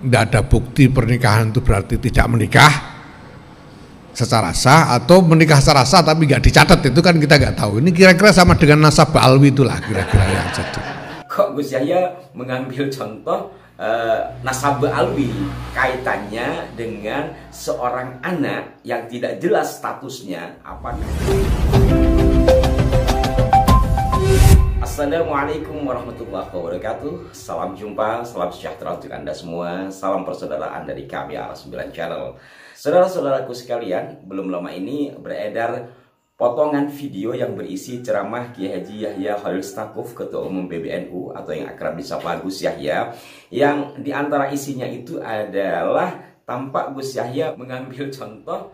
tidak ada bukti pernikahan itu berarti tidak menikah secara sah, atau menikah secara sah tapi nggak dicatat, itu kan kita nggak tahu. Ini kira-kira sama dengan nasab alwi itulah kira-kira yang jadi. Kok Gus Yahya mengambil contoh nasab alwi kaitannya dengan seorang anak yang tidak jelas statusnya apakah. Assalamualaikum warahmatullahi wabarakatuh. Salam jumpa, salam sejahtera untuk Anda semua. Salam persaudaraan dari kami Al9 Channel. Saudara-saudaraku sekalian, belum lama ini beredar potongan video yang berisi ceramah Kiai Haji Yahya Khalil Stakuf, Ketua Umum PBNU atau yang akrab disapa Gus Yahya, yang diantara isinya itu adalah tampak Gus Yahya mengambil contoh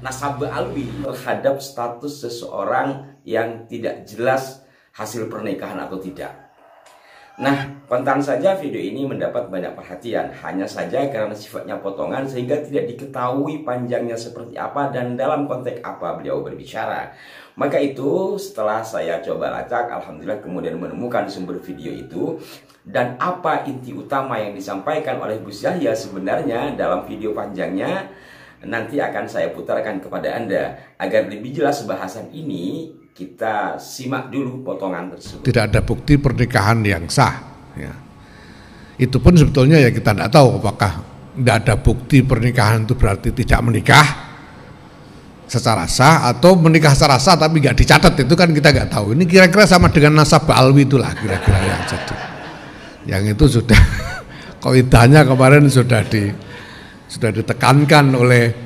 nasab alwi terhadap status seseorang yang tidak jelas hasil pernikahan atau tidak. Nah, spontan saja video ini mendapat banyak perhatian, hanya saja karena sifatnya potongan sehingga tidak diketahui panjangnya seperti apa dan dalam konteks apa beliau berbicara. Maka itu setelah saya coba lacak, alhamdulillah kemudian menemukan sumber video itu dan apa inti utama yang disampaikan oleh Gus Yahya sebenarnya dalam video panjangnya. Nanti akan saya putarkan kepada Anda agar lebih jelas bahasan ini. Kita simak dulu potongan tersebut. Tidak ada bukti pernikahan yang sah, ya. Itu pun sebetulnya ya kita tidak tahu apakah tidak ada bukti pernikahan itu berarti tidak menikah secara sah, atau menikah secara sah tapi nggak dicatat, itu kan kita nggak tahu. Ini kira-kira sama dengan nasab alwi itulah kira-kira yang jadi. Yang itu sudah kaidahnya kemarin sudah ditekankan oleh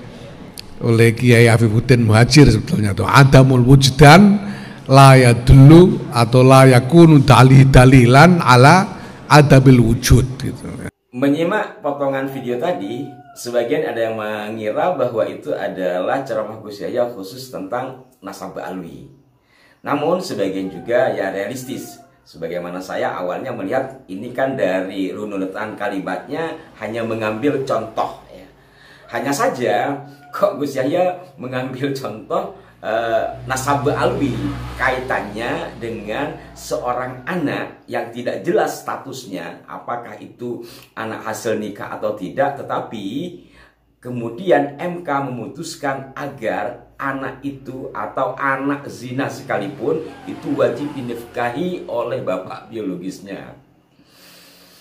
Kiai Afifuddin Muhajir sebetulnya itu adamul wujdan la yadullu atau la yakunu dalilan ala adabil wujud gitu. Menyimak potongan video tadi, sebagian ada yang mengira bahwa itu adalah ceramah Gus Yahya khusus tentang nasab alwi. Namun sebagian juga ya realistis. Sebagaimana saya awalnya melihat ini kan dari runutan kalimatnya hanya mengambil contoh ya. Hanya saja kok Gus Yahya mengambil contoh nasab alwi kaitannya dengan seorang anak yang tidak jelas statusnya apakah itu anak hasil nikah atau tidak, tetapi kemudian MK memutuskan agar anak itu atau anak zina sekalipun itu wajib dinafkahi oleh bapak biologisnya.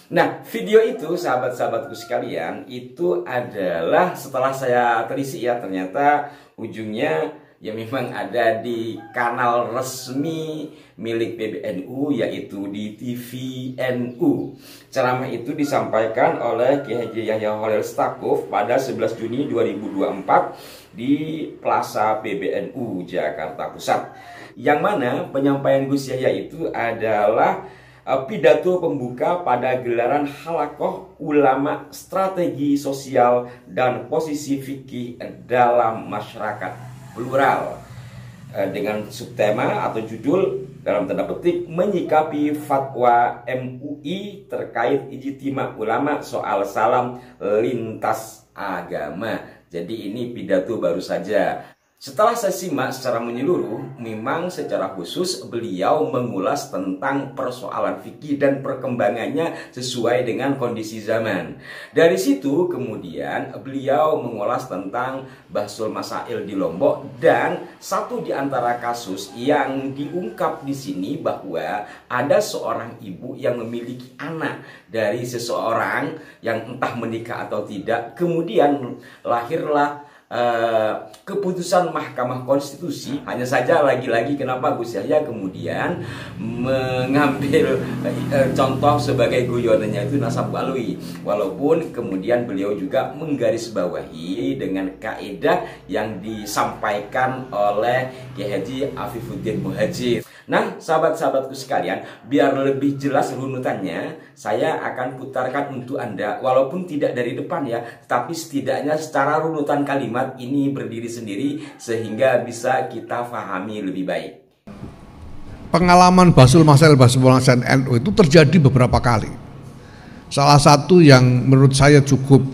Nah, video itu sahabat-sahabatku sekalian itu adalah setelah saya telisik ya, ternyata ujungnya ya memang ada di kanal resmi milik PBNU yaitu di TVNU. Ceramah itu disampaikan oleh Kiai Haji Yahya Khalil Stakuf pada 11 Juni 2024 di Plaza PBNU Jakarta Pusat. Yang mana penyampaian Gus Yahya itu adalah pidato pembuka pada gelaran Halaqah Ulama Strategi Sosial dan Posisi Fikih dalam Masyarakat Plural dengan subtema atau judul dalam tanda petik menyikapi fatwa MUI terkait ijtima ulama soal salam lintas agama. Jadi ini pidato baru saja. Setelah saya simak secara menyeluruh, memang secara khusus beliau mengulas tentang persoalan fikih dan perkembangannya sesuai dengan kondisi zaman. Dari situ kemudian beliau mengulas tentang Bahsul Masail di Lombok dan satu di antara kasus yang diungkap di sini bahwa ada seorang ibu yang memiliki anak dari seseorang yang entah menikah atau tidak, kemudian lahirlah keputusan Mahkamah Konstitusi. Hanya saja lagi-lagi kenapa Gus Yahya kemudian mengambil contoh sebagai guyonannya itu nasab alwi, walaupun kemudian beliau juga menggarisbawahi dengan kaidah yang disampaikan oleh Kiai Haji Afifuddin Muhajir. Nah, sahabat-sahabatku sekalian, biar lebih jelas runutannya, saya akan putarkan untuk Anda, walaupun tidak dari depan ya, tapi setidaknya secara runutan kalimat ini berdiri sendiri sehingga bisa kita pahami lebih baik. Pengalaman Bahsul Masail NU itu terjadi beberapa kali. Salah satu yang menurut saya cukup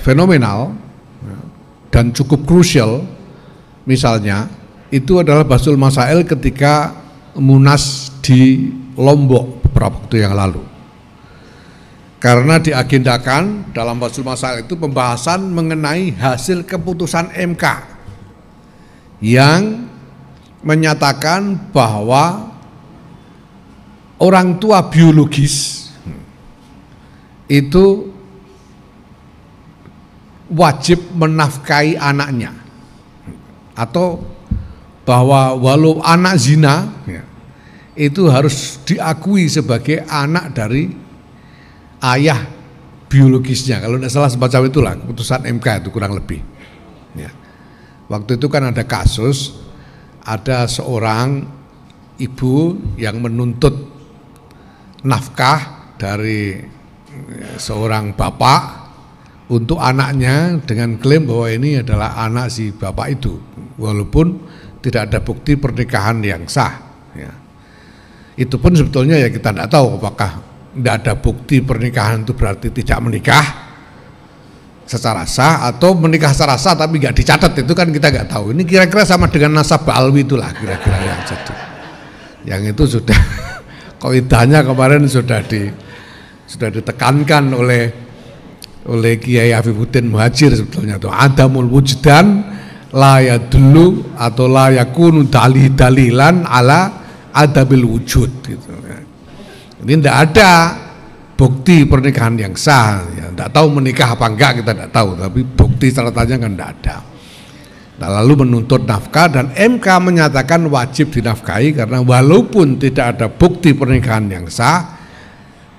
fenomenal dan cukup krusial, misalnya itu adalah Bahsul Masail ketika Munas di Lombok beberapa waktu yang lalu. Karena diagendakan dalam Basul Masail itu pembahasan mengenai hasil keputusan MK yang menyatakan bahwa orang tua biologis itu wajib menafkahi anaknya, atau bahwa walau anak zina itu harus diakui sebagai anak dari ayah biologisnya. Kalau tidak salah semacam itulah keputusan MK itu kurang lebih ya. Waktu itu kan ada kasus, ada seorang ibu yang menuntut nafkah dari seorang bapak untuk anaknya dengan klaim bahwa ini adalah anak si bapak itu, walaupun tidak ada bukti pernikahan yang sah ya. Itu pun sebetulnya ya kita tidak tahu apakah tidak ada bukti pernikahan itu berarti tidak menikah secara sah atau menikah secara sah tapi nggak dicatat, itu kan kita nggak tahu. Ini kira-kira sama dengan nasab alwi itulah kira-kira yang jadi. Yang itu sudah kaidahnya kemarin sudah ditekankan oleh Kiai Afifuddin Muhajir sebetulnya itu adamul wujdan la yadullu atau la yakunu dalilan ala adabil wujud gitu. Ini tidak ada bukti pernikahan yang sah, ya, tidak tahu menikah apa enggak kita tidak tahu, tapi bukti catatannya kan tidak ada. Nah, lalu menuntut nafkah dan MK menyatakan wajib dinafkahi karena walaupun tidak ada bukti pernikahan yang sah,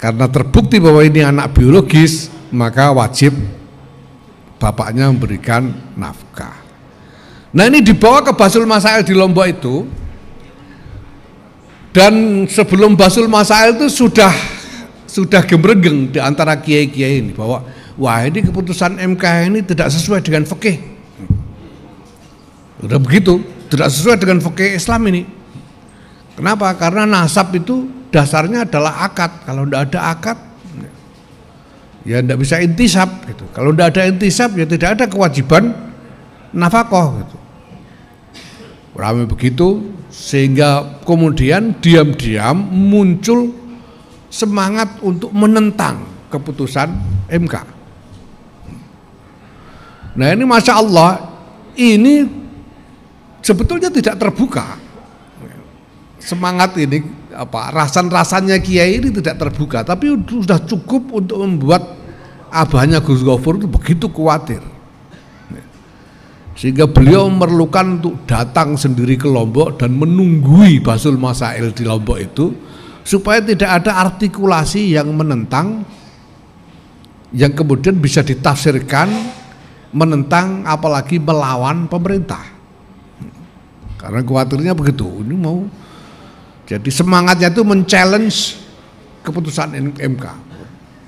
karena terbukti bahwa ini anak biologis, maka wajib bapaknya memberikan nafkah. Nah, ini dibawa ke Basul Masail di Lombok itu. Dan sebelum Basul Masail itu sudah gembrengeng di antara kiai-kiai ini bahwa wah ini keputusan MK ini tidak sesuai dengan fikih. Udah begitu, tidak sesuai dengan fikih Islam ini. Kenapa? Karena nasab itu dasarnya adalah akad. Kalau tidak ada akad, ya tidak bisa intisab gitu. Kalau tidak ada intisab ya tidak ada kewajiban nafkah gitu. Ramai begitu sehingga kemudian diam-diam muncul semangat untuk menentang keputusan MK. Nah ini Masya Allah, ini sebetulnya tidak terbuka. Semangat ini rasan-rasannya kiai ini tidak terbuka, tapi sudah cukup untuk membuat abahnya Gus Gofur itu begitu khawatir. Sehingga beliau memerlukan untuk datang sendiri ke Lombok dan menunggui Basul Masail di Lombok itu supaya tidak ada artikulasi yang menentang, yang kemudian bisa ditafsirkan menentang apalagi melawan pemerintah. Karena khawatirnya begitu, ini mau jadi semangatnya itu men-challenge keputusan MK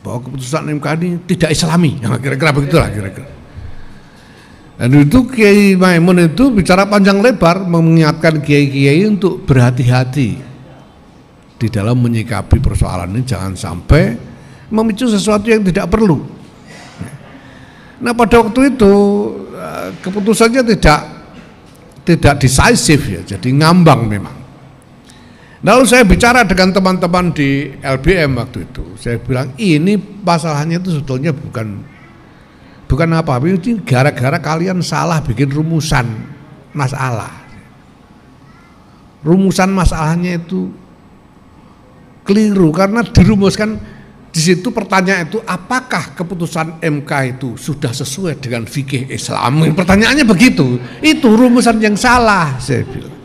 bahwa keputusan MK ini tidak Islami, kira-kira begitulah kira-kira. Dan itu Kiai Maimun itu bicara panjang lebar mengingatkan kiai-kiai untuk berhati-hati di dalam menyikapi persoalan ini, jangan sampai memicu sesuatu yang tidak perlu. Nah pada waktu itu keputusannya tidak decisive ya, jadi ngambang memang. Lalu saya bicara dengan teman-teman di LBM waktu itu, saya bilang ini masalahnya itu sebetulnya bukan apa, ini gara-gara kalian salah bikin rumusan masalah. Rumusan masalahnya itu keliru karena dirumuskan di situ pertanyaan itu apakah keputusan MK itu sudah sesuai dengan fikih Islam? Pertanyaannya begitu. Itu rumusan yang salah, saya bilang.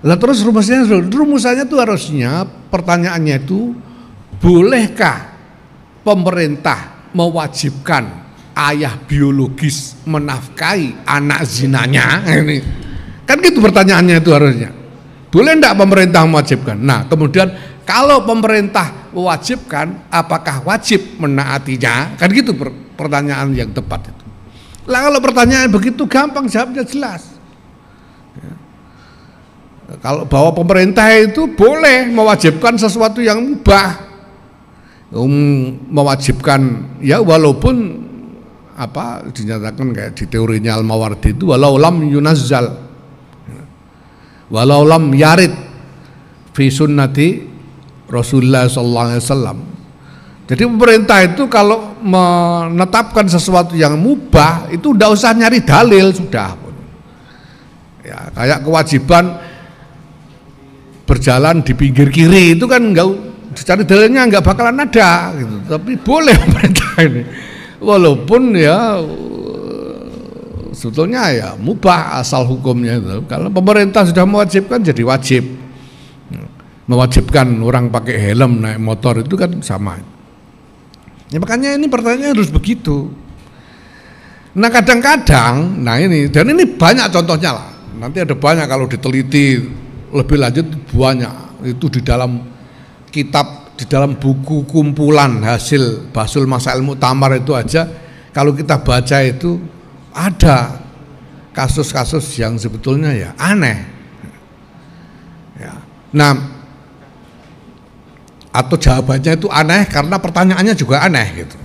Lah terus rumusannya itu harusnya pertanyaannya itu bolehkah pemerintah mewajibkan ayah biologis menafkahi anak zinanya? Ini kan gitu pertanyaannya itu harusnya. Boleh enggak pemerintah mewajibkan? Nah kemudian kalau pemerintah mewajibkan, apakah wajib menaatinya? Kan gitu pertanyaan yang tepat itu. Lah kalau pertanyaan begitu gampang jawabnya jelas. Ya. Kalau bahwa pemerintah itu boleh mewajibkan sesuatu yang mubah, mewajibkan ya walaupun dinyatakan kayak di teorinya Al-Mawardi itu walau lam yunazzal, walau lam yarid fi sunnati Rasulullah sallallahu alaihi wasallam. Jadi pemerintah itu kalau menetapkan sesuatu yang mubah itu tidak usah nyari dalil, sudah. Ya, kayak kewajiban berjalan di pinggir kiri itu kan enggak dicari dalilnya, enggak bakalan ada gitu. Tapi boleh pemerintah ini. Walaupun ya sebetulnya ya mubah asal hukumnya itu. Kalau pemerintah sudah mewajibkan jadi wajib. Mewajibkan orang pakai helm naik motor itu kan sama. Ya makanya ini pertanyaannya harus begitu. Nah kadang-kadang, nah ini, dan ini banyak contohnya lah. Nanti ada banyak kalau diteliti lebih lanjut banyak. Itu di dalam kitab, di dalam buku kumpulan hasil Basul Masail Mu'tamar itu aja, kalau kita baca itu ada kasus-kasus yang sebetulnya ya aneh. Ya. Nah, atau jawabannya itu aneh karena pertanyaannya juga aneh gitu.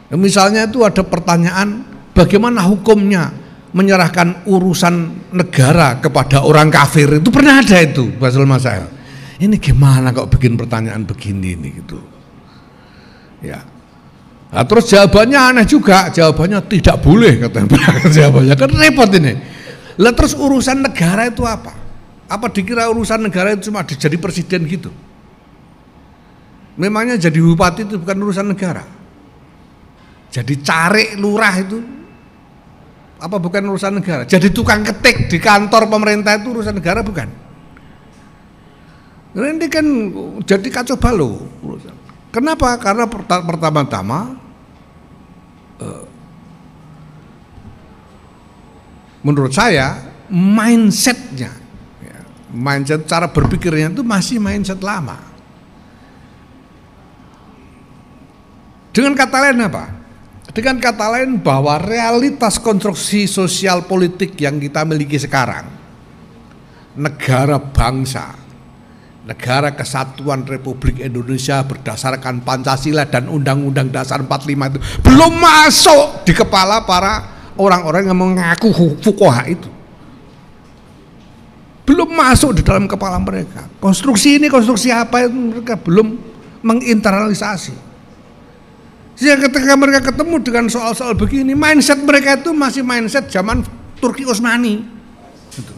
Nah, misalnya itu ada pertanyaan bagaimana hukumnya menyerahkan urusan negara kepada orang kafir, itu pernah ada itu Basul Masail. Ini gimana kok bikin pertanyaan begini ini gitu. Ya. Nah, terus jawabannya aneh juga, jawabannya tidak boleh katanya. Jawabannya kan repot ini. Lah terus urusan negara itu apa? Apa dikira urusan negara itu cuma jadi presiden gitu? Memangnya jadi bupati itu bukan urusan negara? Jadi carik lurah itu apa bukan urusan negara? Jadi tukang ketik di kantor pemerintah itu urusan negara bukan? Ini kan jadi kacau balau. Kenapa? Karena pertama-tama menurut saya mindsetnya, ya, mindset cara berpikirnya itu masih mindset lama. Dengan kata lain apa? Dengan kata lain bahwa realitas konstruksi sosial politik yang kita miliki sekarang, negara bangsa, negara kesatuan Republik Indonesia berdasarkan Pancasila dan Undang-Undang Dasar 45 itu belum masuk di kepala para orang-orang yang mengaku fuqaha itu. Belum masuk di dalam kepala mereka. Konstruksi ini konstruksi apa itu mereka belum menginternalisasi. Sehingga ketika mereka ketemu dengan soal-soal begini, mindset mereka itu masih mindset zaman Turki Utsmani. Gitu.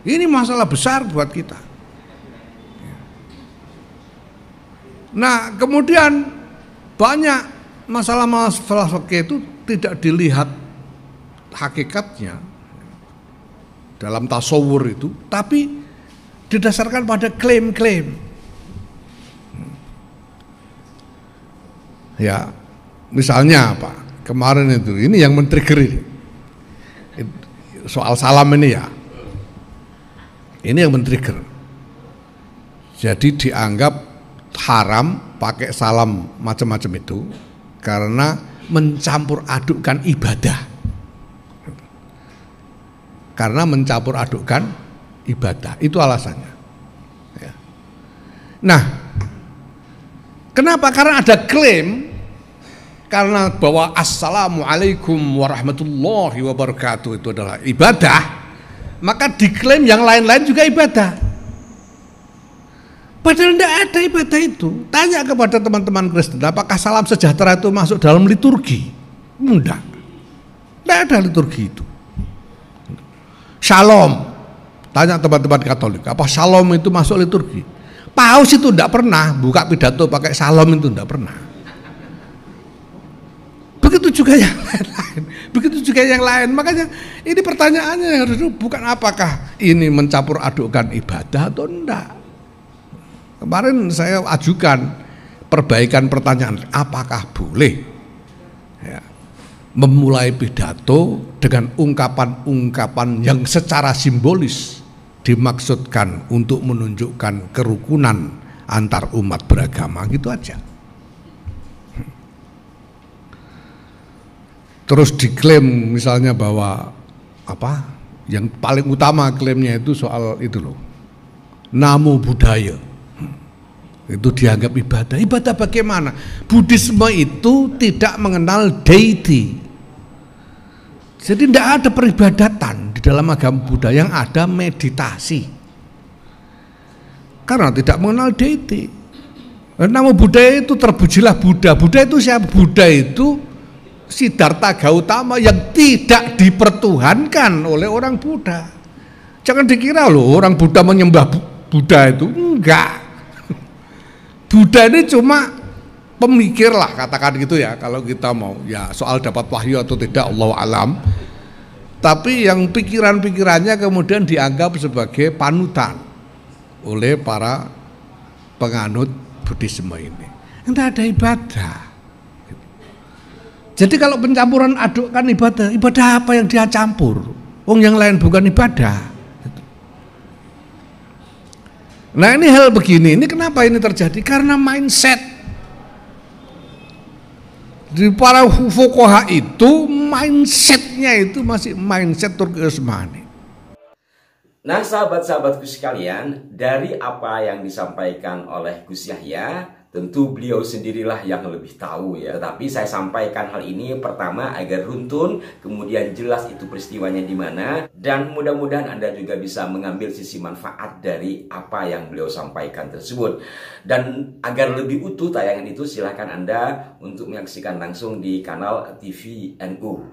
Ini masalah besar buat kita. Nah, kemudian banyak masalah-masalah fikih itu tidak dilihat hakikatnya dalam tasawur itu, tapi didasarkan pada klaim-klaim. Ya, misalnya apa? Kemarin itu, ini yang men-trigger ini. Soal salam ini ya. Ini yang men-trigger. Jadi dianggap haram pakai salam macam-macam itu karena mencampur adukkan ibadah. Karena mencampur adukkan ibadah, itu alasannya. Ya. Nah, kenapa? Karena ada klaim, karena bahwa assalamualaikum warahmatullahi wabarakatuh itu adalah ibadah, maka diklaim yang lain-lain juga ibadah. Padahal tidak ada ibadah itu. Tanya kepada teman-teman Kristen, apakah salam sejahtera itu masuk dalam liturgi? Tidak. Tidak ada liturgi itu. Shalom. Tanya teman-teman Katolik, apa shalom itu masuk liturgi? Paus itu tidak pernah buka pidato pakai salam, itu tidak pernah. Begitu juga yang lain-lain. Begitu juga yang lain. Makanya ini pertanyaannya harus bukan apakah ini mencampur adukkan ibadah atau enggak. Kemarin saya ajukan perbaikan pertanyaan, apakah boleh ya, memulai pidato dengan ungkapan-ungkapan yang secara simbolis dimaksudkan untuk menunjukkan kerukunan antar umat beragama, gitu aja. Terus diklaim misalnya bahwa apa? Yang paling utama klaimnya itu soal itu loh. Namo Buddhaya. Itu dianggap ibadah. Ibadah bagaimana? Buddhisme itu tidak mengenal deity. Jadi tidak ada peribadatan di dalam agama Buddha, yang ada meditasi. karena tidak mengenal deity. Nama Buddha itu terpujilah Buddha. Buddha itu siapa? Buddha itu Siddhartha Gautama yang tidak dipertuhankan oleh orang Buddha. Jangan dikira loh orang Buddha menyembah Buddha itu, enggak. Buddha ini cuma pemikir lah, katakan gitu ya, kalau kita mau ya soal dapat wahyu atau tidak Allahu alam. Tapi yang pikiran-pikirannya kemudian dianggap sebagai panutan oleh para penganut Buddhisme ini. Tidak ada ibadah. Jadi kalau pencampuran adukkan ibadah, ibadah apa yang dia campur? Wong yang lain bukan ibadah. Nah ini hal begini, ini kenapa ini terjadi? Karena mindset di para fuqaha itu, mindsetnya itu masih mindset Turki Utsmani. Nah sahabat-sahabatku sekalian, dari apa yang disampaikan oleh Gus Yahya, tentu beliau sendirilah yang lebih tahu ya. Tetapi saya sampaikan hal ini pertama agar runtun, kemudian jelas itu peristiwanya di mana, dan mudah-mudahan Anda juga bisa mengambil sisi manfaat dari apa yang beliau sampaikan tersebut. Dan agar lebih utuh tayangan itu, silahkan Anda untuk menyaksikan langsung di kanal TV NU.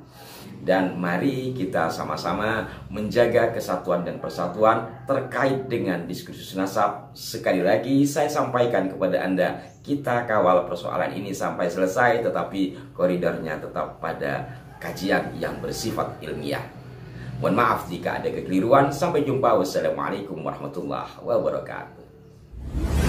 Dan mari kita sama-sama menjaga kesatuan dan persatuan terkait dengan diskursus nasab. Sekali lagi saya sampaikan kepada Anda, kita kawal persoalan ini sampai selesai, tetapi koridornya tetap pada kajian yang bersifat ilmiah. Mohon maaf jika ada kekeliruan. Sampai jumpa. Wassalamualaikum warahmatullahi wabarakatuh.